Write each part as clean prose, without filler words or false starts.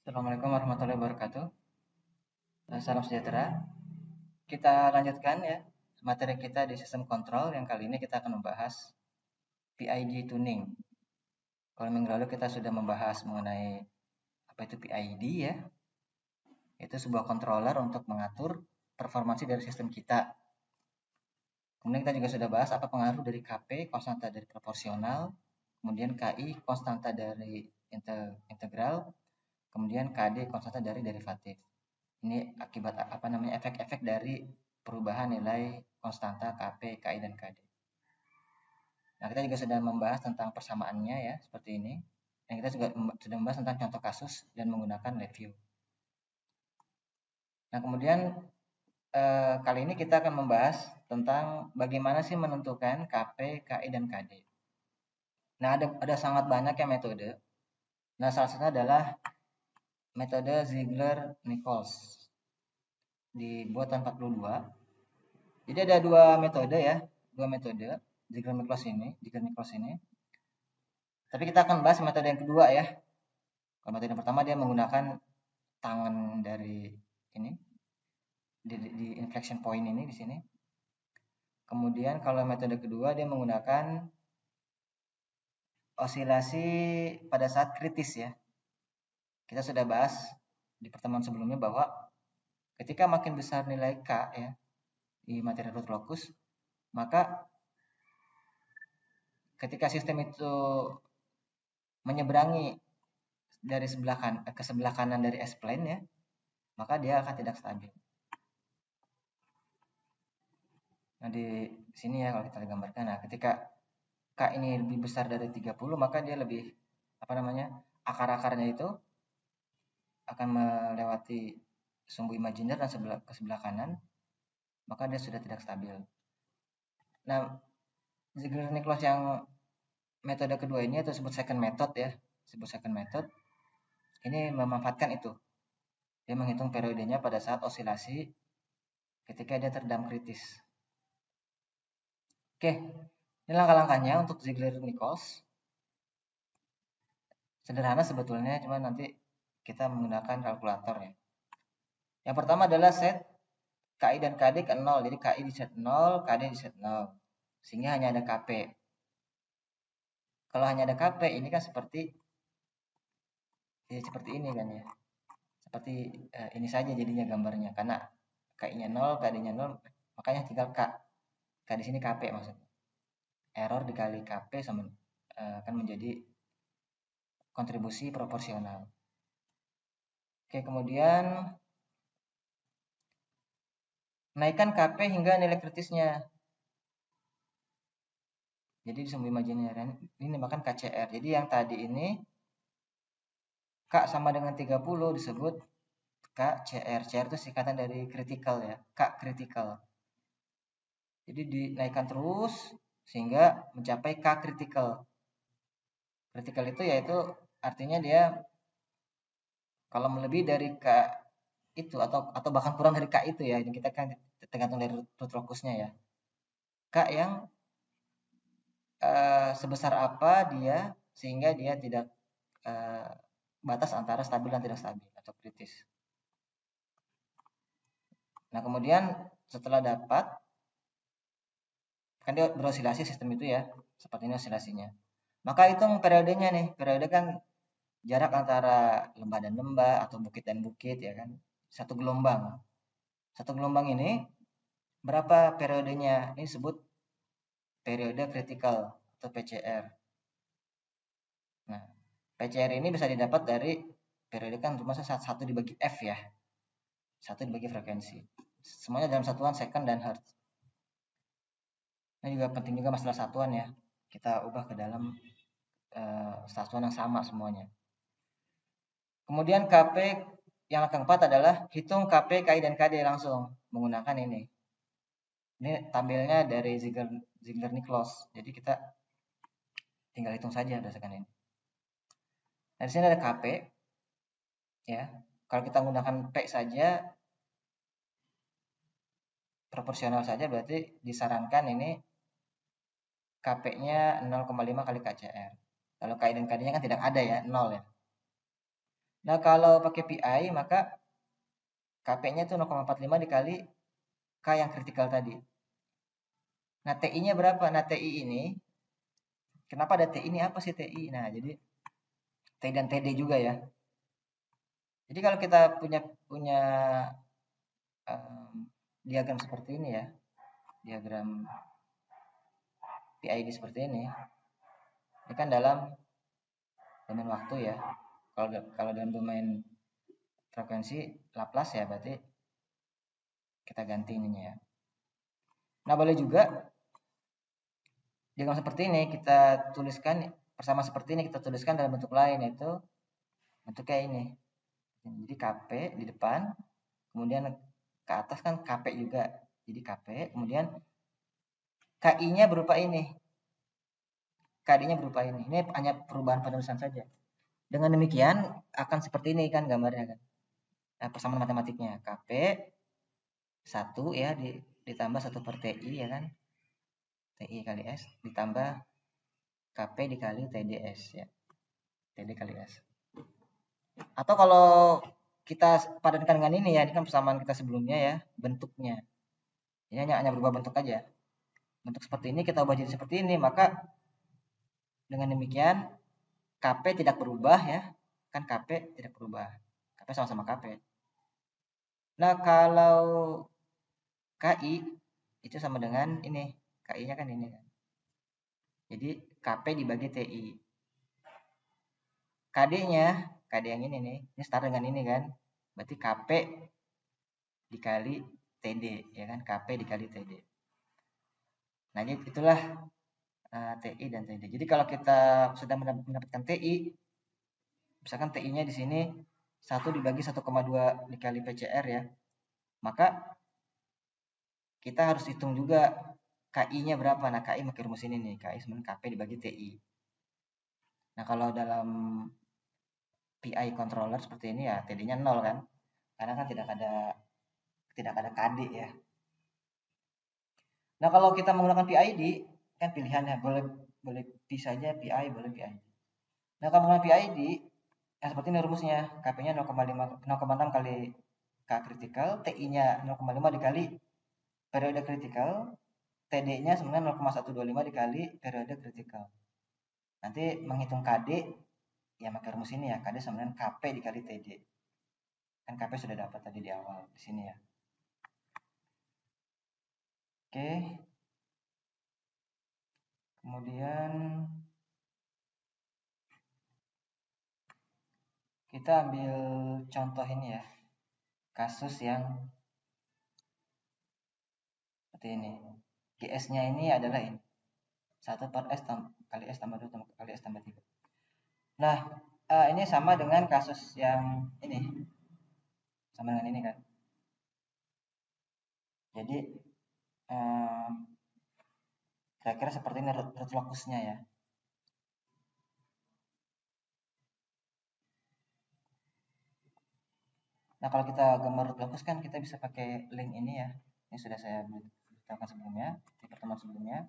Assalamualaikum warahmatullahi wabarakatuh. Salam sejahtera. Kita lanjutkan ya materi kita di sistem kontrol. Yang kali ini kita akan membahas PID tuning. Kalau minggu lalu kita sudah membahas mengenai apa itu PID ya. Itu sebuah controller untuk mengatur performansi dari sistem kita. Kemudian kita juga sudah bahas apa pengaruh dari KP, konstanta dari proporsional, kemudian KI, konstanta dari integral, kemudian KD, konstanta dari derivatif. Ini akibat apa namanya efek-efek dari perubahan nilai konstanta KP, KI, dan KD. Nah, kita juga sudah membahas tentang persamaannya ya, seperti ini. Dan kita juga sudah membahas tentang contoh kasus dan menggunakan review. Nah, kemudian kali ini kita akan membahas tentang bagaimana sih menentukan KP, KI, dan KD. Nah, ada sangat banyak ya metode. Nah, salah satunya adalah metode Ziegler-Nichols dibuat tahun 42. Jadi ada dua metode ya, Ziegler-Nichols ini. Tapi kita akan bahas metode yang kedua ya. Kalau metode yang pertama dia menggunakan tangan dari ini di inflection point ini di sini. Kemudian kalau metode kedua dia menggunakan osilasi pada saat kritis ya. Kita sudah bahas di pertemuan sebelumnya bahwa ketika makin besar nilai K ya di materi root locus, maka ketika sistem itu menyeberangi dari ke sebelah kanan dari S-plane ya, maka dia akan tidak stabil. Nah, di sini ya kalau kita gambarkan, nah ketika K ini lebih besar dari 30, maka dia lebih apa namanya? Akar-akarnya itu akan melewati sumbu imajiner dan ke sebelah kanan, maka dia sudah tidak stabil. Nah, Ziegler-Nichols yang metode kedua ini atau disebut second method ya, ini memanfaatkan itu. Dia menghitung periodenya pada saat osilasi ketika dia terendam kritis. Oke, ini langkah-langkahnya untuk Ziegler-Nichols. Sederhana sebetulnya, cuma nanti kita menggunakan kalkulator ya. Yang pertama adalah set KI dan KD ke 0. Jadi KI di set 0, KD di set 0. Sehingga hanya ada KP. Kalau hanya ada KP, ini kan seperti ini kan ya. Seperti ini saja jadinya gambarnya. Karena KI-nya 0, KD-nya 0, makanya tinggal K. K di sini KP maksudnya. Error dikali KP sama akan menjadi kontribusi proporsional. Oke, kemudian naikkan KP hingga nilai kritisnya. Jadi di sumbu imajiner ini dinamakan KCR. Jadi yang tadi ini K sama dengan 30 disebut KCR. CR itu singkatan dari critical ya. K critical. Jadi dinaikkan terus sehingga mencapai K critical. Critical itu yaitu artinya dia kalau melebihi dari K itu atau bahkan kurang dari K itu ya. Ini kita kan tergantung dari root locusnya ya. K yang sebesar apa dia sehingga dia tidak batas antara stabil dan tidak stabil atau kritis. Nah, kemudian setelah dapat kan dia berosilasi sistem itu ya, seperti ini osilasinya. Maka hitung periodenya nih. Periode kan jarak antara lembah dan lembah atau bukit dan bukit ya kan. Satu gelombang. Satu gelombang ini berapa periodenya? Ini disebut periode kritikal atau PCR. Nah, PCR ini bisa didapat dari periode kan cuma 1 dibagi F ya. 1 dibagi frekuensi. Semuanya dalam satuan second dan hertz. Ini juga penting juga masalah satuan ya. Kita ubah ke dalam satuan yang sama semuanya. Kemudian KP yang keempat adalah hitung KP, KI, dan KD langsung menggunakan ini. Ini tampilnya dari Ziegler-Nichols. Jadi kita tinggal hitung saja berdasarkan ini. Nah, di sini ada KP. Ya. Kalau kita menggunakan P saja, proporsional saja, berarti disarankan ini KP-nya 0,5 kali KCR. Kalau KI dan KD-nya kan tidak ada ya, 0 ya. Nah, kalau pakai PI maka KP-nya itu 0,45 dikali K yang kritikal tadi. Nah, TI-nya berapa? Nah, TI ini, kenapa ada TI ini? Apa sih TI? Nah, jadi T dan TD juga ya. Jadi kalau kita punya punya diagram seperti ini ya, diagram PID seperti ini kan dalam domain waktu ya. Kalau dalam domain frekuensi Laplace ya, berarti kita ganti ininya ya. Nah, boleh juga diagram seperti ini kita tuliskan bersama seperti ini kita tuliskan dalam bentuk lain, yaitu bentuknya ini. Jadi KP di depan, kemudian ke atas kan KP juga. Jadi KP, kemudian KI-nya berupa ini. KD-nya berupa ini. Ini hanya perubahan penulisan saja. Dengan demikian akan seperti ini kan gambarnya kan. Nah, persamaan matematiknya KP 1 ya ditambah 1 per TI ya kan. TI kali S ditambah KP dikali TDS ya. TD kali S. Atau kalau kita padankan dengan ini ya, ini kan persamaan kita sebelumnya ya, bentuknya. Ini hanya berubah bentuk aja. Bentuk seperti ini kita ubah jadi seperti ini, maka dengan demikian KP tidak berubah ya. Kan KP tidak berubah. KP sama-sama KP. Nah, kalau KI itu sama dengan ini. KI-nya kan ini kan. Jadi KP dibagi TI. KD-nya, KD yang ini nih, ini setara dengan ini kan. Berarti KP dikali TD ya kan, KP dikali TD. Nah, jadi itulah TI dan TD. Jadi kalau kita sudah mendapatkan TI, misalkan TI-nya di sini 1 dibagi 1,2 dikali PCR ya. Maka kita harus hitung juga KI-nya berapa. Nah, KI pakai rumus ini nih, KI sama KP dibagi TI. Nah, kalau dalam PI controller seperti ini ya TD-nya 0 kan. Karena kan tidak ada KD ya. Nah, kalau kita menggunakan PID kan pilihannya boleh P saja, PI, boleh PID. Nah, kalau menggunakan PID seperti ini rumusnya, KP-nya 0,6 kali K kritikal, TI-nya 0,5 dikali periode kritikal, TD-nya sebenarnya 0,125 dikali periode kritikal. Nanti menghitung KD ya pakai rumus ini ya, KD sama dengan KP dikali TD. Kan KP sudah dapat tadi di awal di sini ya. Oke. Kemudian kita ambil contoh ini ya. Kasus yang seperti ini. GS-nya ini adalah ini. 1 per S kali S tambah 2 kali S tambah 3. Nah, ini sama dengan kasus yang ini. Sama dengan ini kan. Jadi, kira-kira seperti ini root locusnya ya. Nah, kalau kita gambar root locus kan kita bisa pakai link ini ya. Ini sudah saya beritahukan sebelumnya, di pertemuan sebelumnya.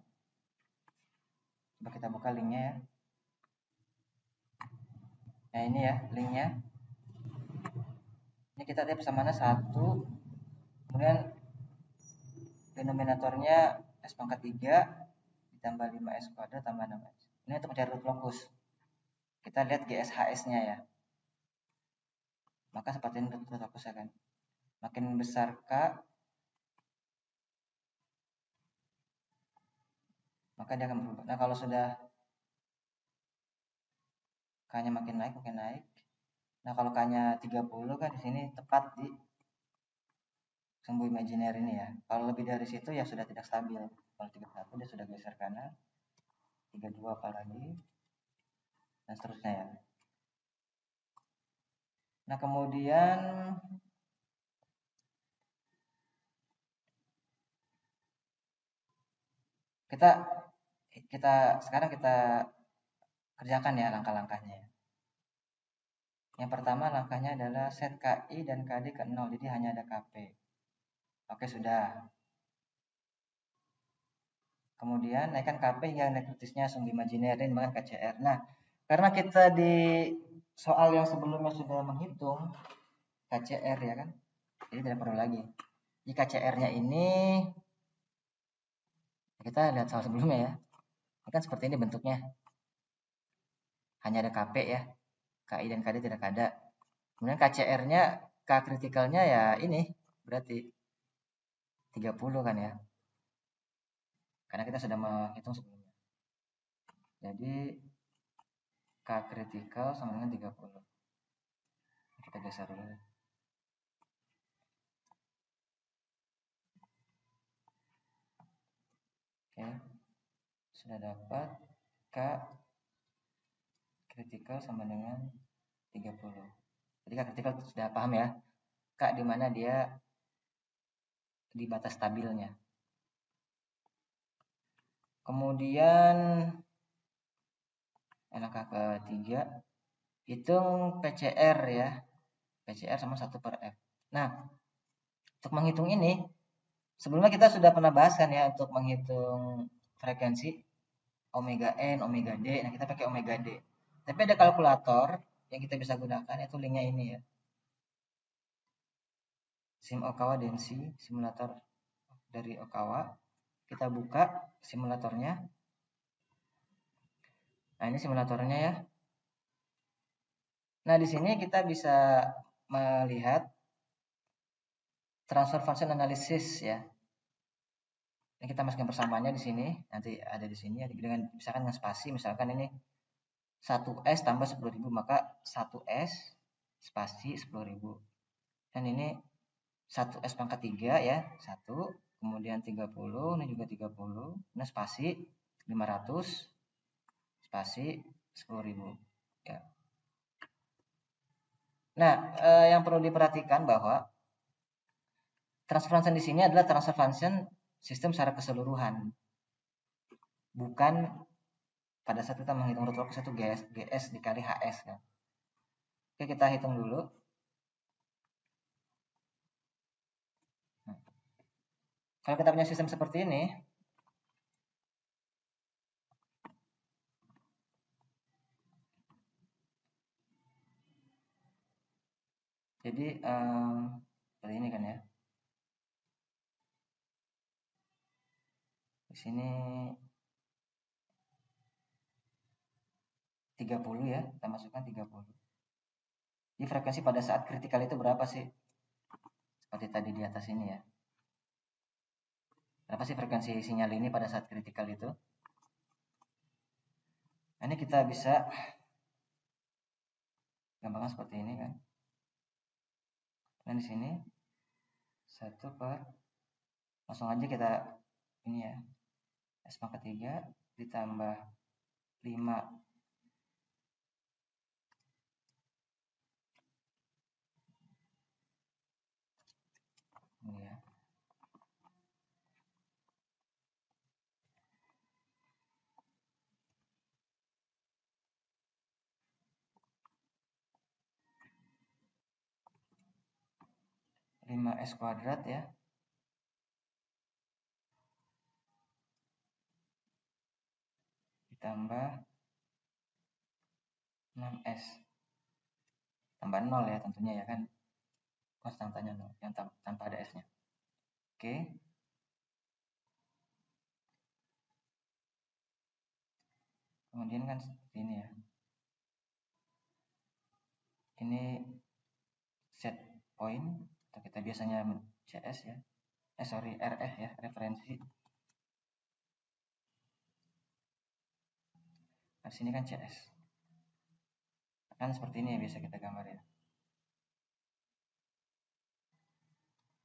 Coba kita buka linknya ya. Nah, ini ya linknya. Ini kita lihat persamaan 1, kemudian denominatornya S pangkat 3 ditambah 5S kuadrat tambah 6S. Ini untuk mencari root locus. Kita lihat GSHS-nya ya. Maka seperti ini root locus ya kan. Makin besar K, maka dia akan berubah. Nah, kalau sudah K-nya makin naik. Nah, kalau K-nya 30 kan di sini tepat di sumbu imajiner ini ya. Kalau lebih dari situ ya sudah tidak stabil. Kalau 31 dia sudah geser kanan. 32 apalagi. Dan seterusnya ya. Nah, kemudian sekarang kita kerjakan ya langkah-langkahnya. Yang pertama langkahnya adalah set KI dan KD ke 0, jadi hanya ada KP. Oke, sudah. Kemudian naikkan KP hingga nilai kritisnya sumbu imajiner ini dengan KCR. Nah, karena kita di soal yang sebelumnya sudah menghitung KCR ya kan, jadi tidak perlu lagi. Di KCR-nya ini kita lihat soal sebelumnya ya. Ini kan seperti ini bentuknya. Hanya ada KP ya. KI dan KD tidak ada. Kemudian KCR-nya, K kritikalnya ya ini berarti 30 kan ya. Karena kita sudah menghitung sebelumnya. Jadi K kritikal sama dengan 30. Kita geser dulu. Oke. Sudah dapat K kritikal sama dengan 30. Jadi K kritikal sudah paham ya. K di mana dia di batas stabilnya. Kemudian langkah ketiga, hitung PCR ya. PCR sama 1 per F. Nah, untuk menghitung ini, sebelumnya kita sudah pernah bahas kan ya, untuk menghitung frekuensi omega N, omega D. Nah, kita pakai omega D. Tapi ada kalkulator yang kita bisa gunakan, yaitu linknya ini ya. Sim Okawa Densi, simulator dari Okawa. Kita buka simulatornya. Nah, ini simulatornya ya. Nah, di sini kita bisa melihat transfer function analysis ya. Ini kita masukkan persamaannya di sini, nanti ada di sini dengan misalkan dengan spasi, misalkan ini 1S tambah 10.000, maka 1S spasi 10.000. Dan ini 1S pangkat 3 ya, 1, kemudian 30, ini juga 30, nah spasi 500, spasi 10.000 ya. Nah, yang perlu diperhatikan bahwa transfer function di sini adalah transfer function sistem secara keseluruhan. Bukan pada saat kita menghitung root work itu GS dikali HS kan. Oke, kita hitung dulu. Nah, kalau kita punya sistem seperti ini, jadi seperti ini kan ya. Di sini 30 ya, kita masukkan 30. Jadi frekuensi pada saat kritikal itu berapa sih? Seperti tadi di atas ini ya. Berapa sih frekuensi sinyal ini pada saat kritikal itu? Nah, ini kita bisa gampangnya seperti ini kan. Dan di sini 1 per, langsung aja kita ini ya, S pangkat 3 ditambah 5 ini ya. S kuadrat ya. Ditambah 6S. Tambah 0 ya tentunya ya kan. Konstantanya 0, yang tanpa ada S-nya. Oke. Kemudian kan seperti ini ya. Ini set point, atau kita biasanya CS ya. RF ya, referensi. Nah, sini kan CS. Kan seperti ini ya biasa kita gambar ya.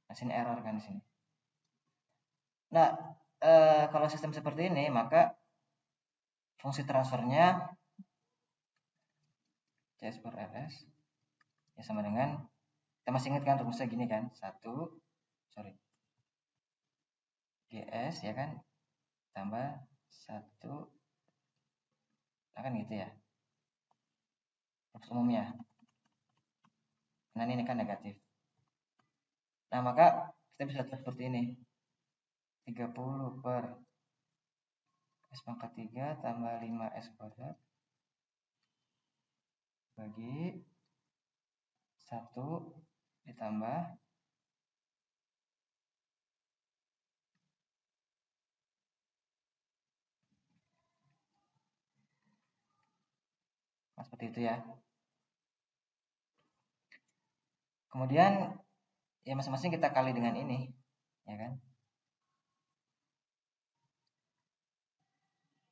Nah, sini error kan di sini. Nah, kalau sistem seperti ini, maka fungsi transfernya CS per RS ya sama dengan, kita masih ingat kan rumusnya gini kan, GS ya kan, tambah 1, nah kan gitu ya, rumus umumnya. Nah ini kan negatif. Nah maka kita bisa lihat seperti ini, 30 per S pangkat 3 tambah 5S kuadrat bagi 1 ditambah seperti itu ya. Kemudian ya masing-masing kita kali dengan ini, ya kan?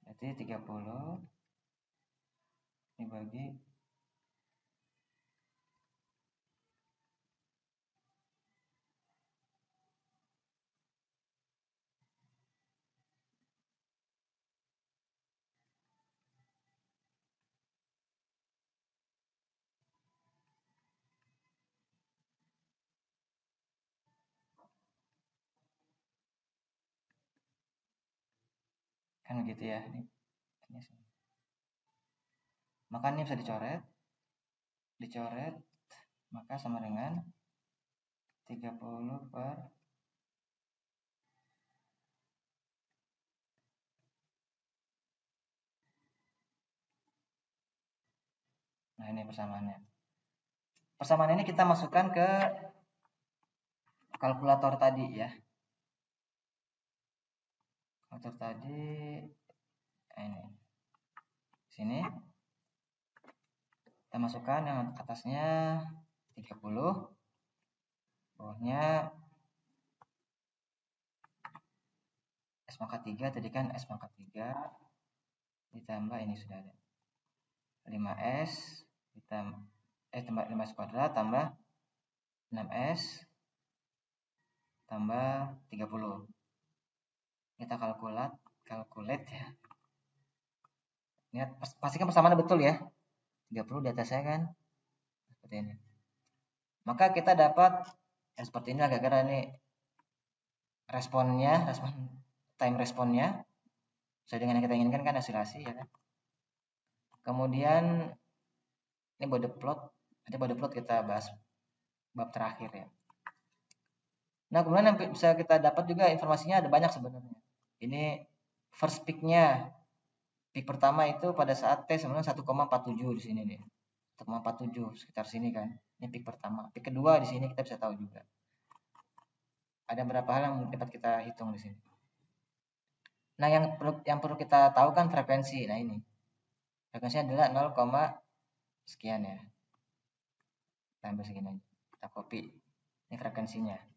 Berarti 30 dibagi kan begitu ya. Ini. Maka ini bisa dicoret, maka sama dengan 30 per nah ini persamaannya. Persamaan ini kita masukkan ke kalkulator tadi ya. Kalkulator tadi ini. Sini kita masukkan yang atasnya 30, bawahnya S pangkat 3, tadi kan S pangkat 3 ditambah ini sudah ada 5S tambah 5S kuadrat tambah 6S tambah 30. Kita calculate ya. Lihat pastikan persamaannya betul ya. 30 di atas saya kan seperti ini. Maka kita dapat seperti ini gara-gara ini respon time responnya sesuai dengan yang kita inginkan kan asilasi ya kan. Kemudian ini body plot, nanti body plot kita bahas bab terakhir ya. Nah kemudian yang bisa kita dapat juga informasinya ada banyak sebenarnya. Ini first peak-nya, peak pertama itu pada saat T sebenarnya 1,47 di sini nih, 1,47 sekitar sini kan. Ini peak pertama. Peak kedua di sini kita bisa tahu juga. Ada beberapa hal yang dapat kita hitung di sini. Nah yang perlu kita tahu kan frekuensi. Nah ini frekuensinya adalah 0, sekian ya. Kita ambil segini aja. Kita copy. Ini frekuensinya.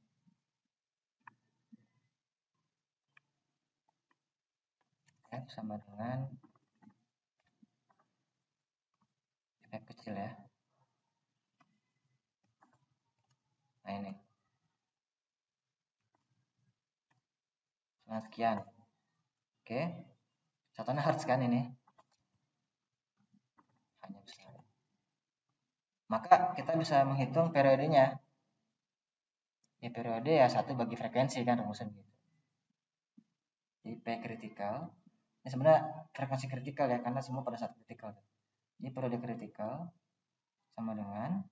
F sama dengan F kecil ya. Nah ini. Nah, sekian. Oke. Satunya hertz kan ini. Hanya besar. Maka kita bisa menghitung periodenya. Ya periode ya 1 bagi frekuensi kan rumusnya begitu. Jadi P kritikal. Ini sebenarnya frekuensi kritikal ya karena semua pada saat kritikal. Jadi periode kritikal sama dengan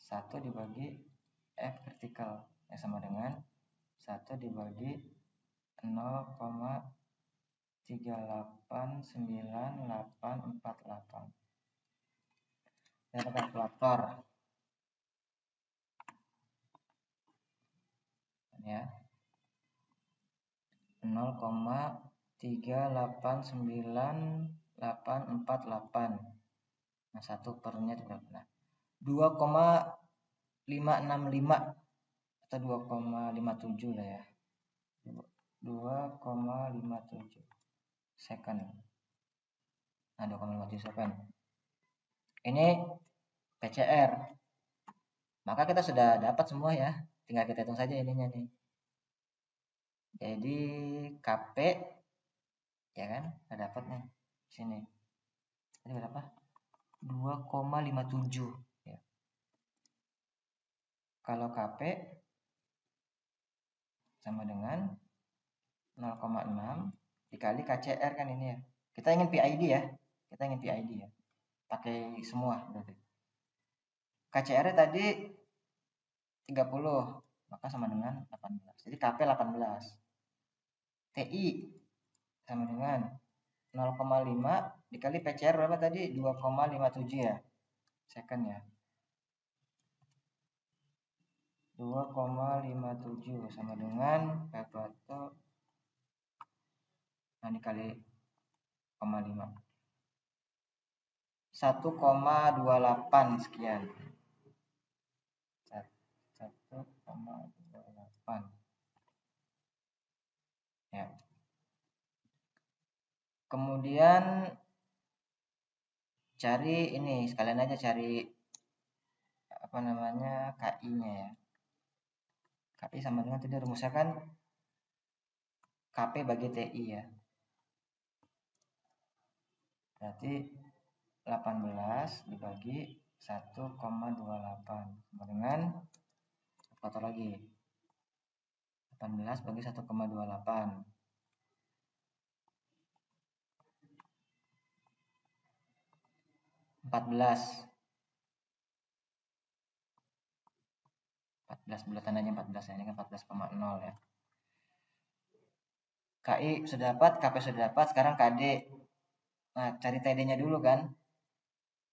1 dibagi F kritikal yang sama dengan 1 dibagi 0,38948. Ini ada kalkulator ya. 0,38948. Nah, 1 pernya itu berapa? Nah, 2,565 atau 2,57 lah ya. 2,57 second. Nah, 2,57 second. Ini PCR. Maka kita sudah dapat semua ya. Tinggal kita hitung saja ininya nih. Jadi KP ya kan? Kita dapat nih sini. Ini berapa? 2,57 ya. Kalau KP sama dengan 0,6 dikali KCR kan ini ya. Kita ingin PID ya. Kita ingin PID ya. Pakai semua berarti. KCR tadi 30, maka sama dengan 18. Jadi KP 18. TI sama dengan 0,5 dikali PCR berapa tadi? 2,57 ya. Second ya. 2,57 sama dengan P Plato, nah dikali 0,5. 1,28 sekian. 1,28. Ya. Kemudian cari ini, sekalian aja cari apa namanya KI-nya ya. KI sama dengan tadi rumusnya kan KP bagi TI ya. Berarti 18 dibagi 1,28 sama dengan apa lagi? 18 bagi 1,28. 14 bulatan aja 14 ya, ini kan 14,0 ya. KI sudah dapat, KP sudah dapat, sekarang KD. Nah, cari TD-nya dulu kan.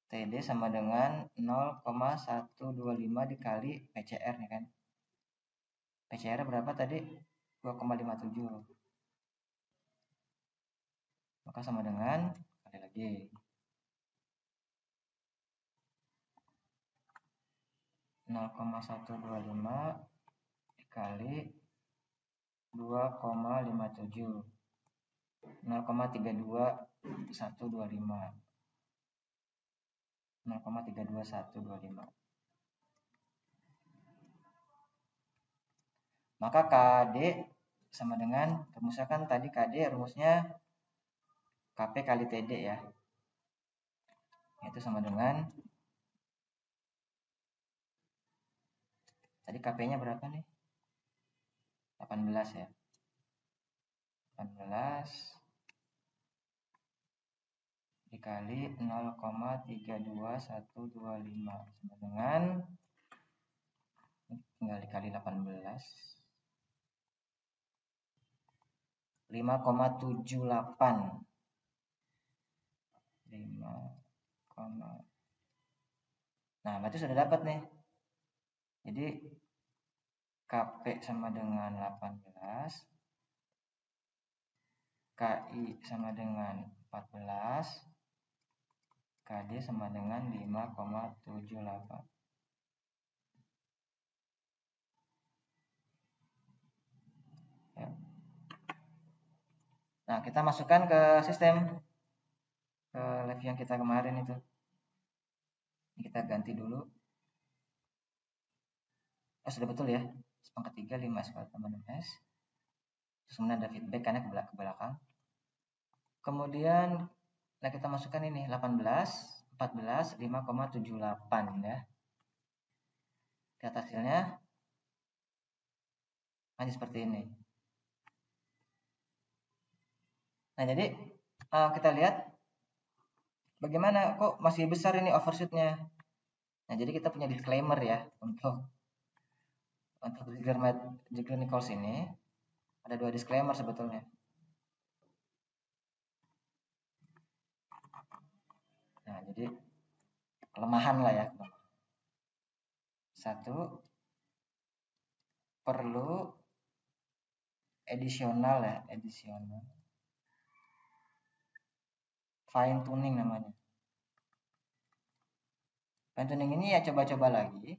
TD sama dengan 0,125 dikali PCR nih kan. PCR berapa tadi? 2,57. Maka sama dengan, kali lagi. 0,125 dikali 2,57. 0,32125. 0,32125. Maka KD sama dengan, rumusnya kan tadi KD rumusnya KP kali TD ya. Itu sama dengan, tadi KP-nya berapa nih? 18 ya. 18 dikali 0,32125 sama dengan, tinggal dikali 18, 5,78. 5, nah berarti sudah dapat nih. Jadi KP sama dengan 18, KI sama dengan 14, KD sama dengan 5,78. Ya. Nah, kita masukkan ke sistem, ke live yang kita kemarin itu. Ini kita ganti dulu. Oh, sudah betul ya. Pangkat 3, 5 S tambah 6S. Terus kemudian ada feedback karena ke belakang. Kemudian nah kita masukkan ini 18, 14, 5,78 ya. Lihat hasilnya. Hanya seperti ini. Nah, jadi kita lihat bagaimana kok masih besar ini overshootnya. Nah, jadi kita punya disclaimer ya untuk Ziegler-Nichols ini. Ada 2 disclaimer sebetulnya. Nah, jadi kelemahan lah ya. Satu, perlu additional ya, additional fine tuning namanya. Fine tuning ini ya coba-coba lagi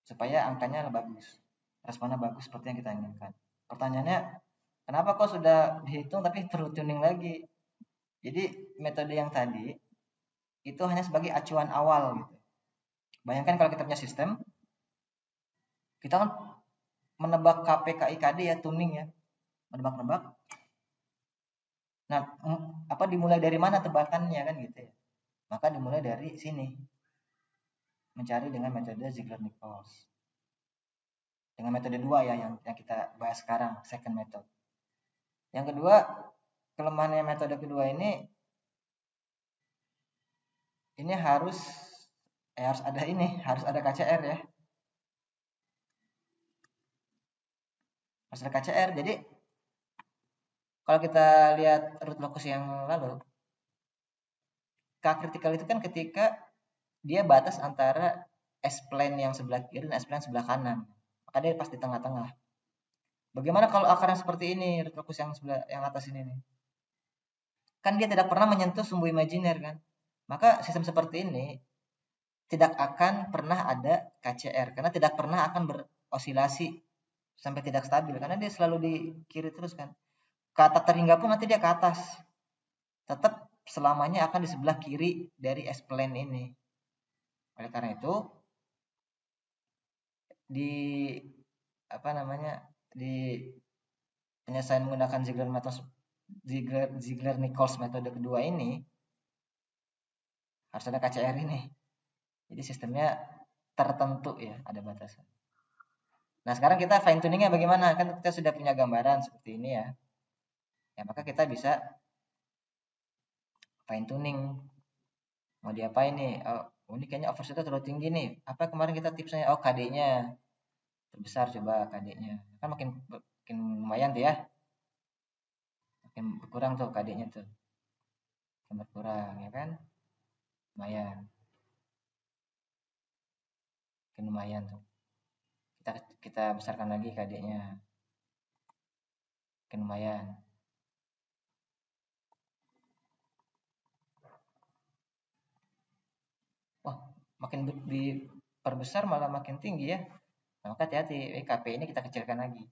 supaya angkanya bagus, responnya bagus seperti yang kita inginkan. Pertanyaannya, kenapa kok sudah dihitung tapi perlu tuning lagi? Jadi metode yang tadi itu hanya sebagai acuan awal gitu. Bayangkan kalau kita punya sistem, kita kan menebak KP, KI, KD ya, tuning ya, menebak-nebak. Nah, apa dimulai dari mana tebakannya kan gitu ya? Maka dimulai dari sini, mencari dengan metode Ziegler-Nichols. Dengan metode 2 ya yang kita bahas sekarang, second method. Yang kedua, kelemahannya metode kedua ini harus ada KCR ya. Harus ada KCR. Jadi kalau kita lihat root locus yang lalu, K kritikal itu kan ketika dia batas antara S-plane yang sebelah kiri dan S-plane sebelah kanan. Maka dia pas di tengah-tengah. Bagaimana kalau akar yang seperti ini, retropus yang sebelah yang atas ini nih? Kan dia tidak pernah menyentuh sumbu imajiner kan? Maka sistem seperti ini tidak akan pernah ada KCR karena tidak pernah akan berosilasi sampai tidak stabil karena dia selalu di kiri terus kan. Kata terhingga pun nanti dia ke atas. Tetap selamanya akan di sebelah kiri dari S-plane ini. Oleh karena itu di apa namanya di penyelesaian menggunakan Ziegler-Nichols metode kedua ini harus ada KCR ini. Jadi sistemnya tertentu ya, ada batasan. Nah, sekarang kita fine tuningnya bagaimana? Kan kita sudah punya gambaran seperti ini ya. Ya, maka kita bisa fine tuning. Mau diapain nih? Oh, ini kayaknya overshootnya terlalu tinggi nih. Apa kemarin kita tipsnya? Oh, KD-nya terbesar, coba KD-nya. Kan makin lumayan tuh ya. Makin berkurang tuh KD-nya tuh. Makin berkurang ya kan? Lumayan. Makin lumayan tuh. Kita besarkan lagi KD-nya. Makin lumayan. Wah, makin diperbesar malah makin tinggi ya. Nah, maka hati-hati, KP ini kita kecilkan lagi.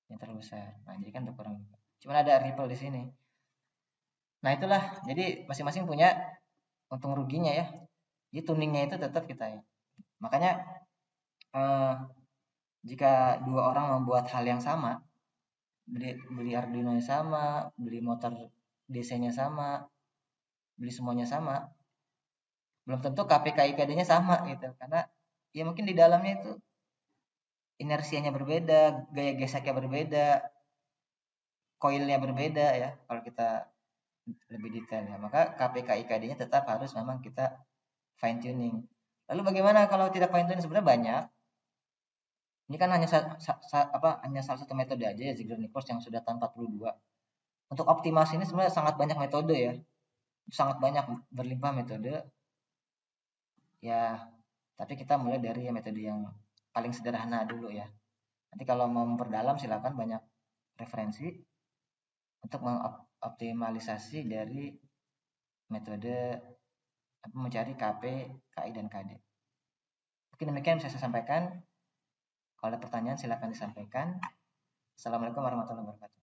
Yang terlalu besar. Nah, jadi kan berkurang juga. Cuman ada ripple di sini. Nah, itulah. Jadi masing-masing punya untung ruginya ya. Jadi tuningnya itu tetap kita ya. Makanya eh, jika dua orang membuat hal yang sama, beli Arduino yang sama, beli motor DC-nya sama, beli semuanya sama, belum tentu KPK-IKD-nya sama gitu. Karena ya mungkin di dalamnya itu inersianya berbeda, gaya geseknya berbeda, coilnya berbeda ya. Kalau kita lebih detail ya. Maka KPK-IKD-nya tetap harus memang kita fine tuning. Lalu bagaimana kalau tidak fine tuning? Sebenarnya banyak. Ini kan hanya salah satu metode aja ya Ziegler-Nichols yang sudah tahun 42. Untuk optimasi ini sebenarnya sangat banyak metode ya. Sangat banyak berlimpah metode. Ya, tapi kita mulai dari metode yang paling sederhana dulu ya. Nanti kalau mau memperdalam silakan banyak referensi untuk mengoptimalisasi dari metode mencari KP, KI, dan KD. Mungkin demikian bisa saya sampaikan. Kalau ada pertanyaan silakan disampaikan. Assalamualaikum warahmatullahi wabarakatuh.